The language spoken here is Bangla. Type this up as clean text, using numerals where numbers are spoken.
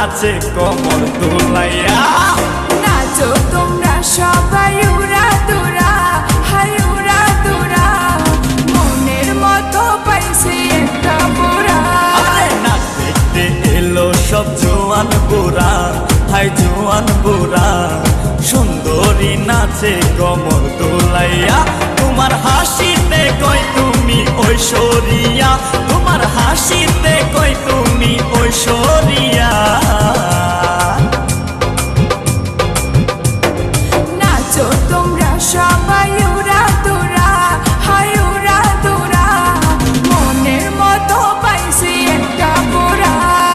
নাচে কমর দোলাইয়া। নাচো তোমরা সবাই উড়া দুরা, হাই উড়া দুরা, মনের মতো পাইছে একটা বোরা। নাচ দেখতে এলো সব জোয়ান বুড়া, হাই জোয়ান বুড়া, সুন্দরী নাচে কমর দোলাইয়া। তোমার হাসিতে কই তুমি ঐশ্বরিয়া, তোমার হাসিতে কই তুমি ঐশ্বরিয়া।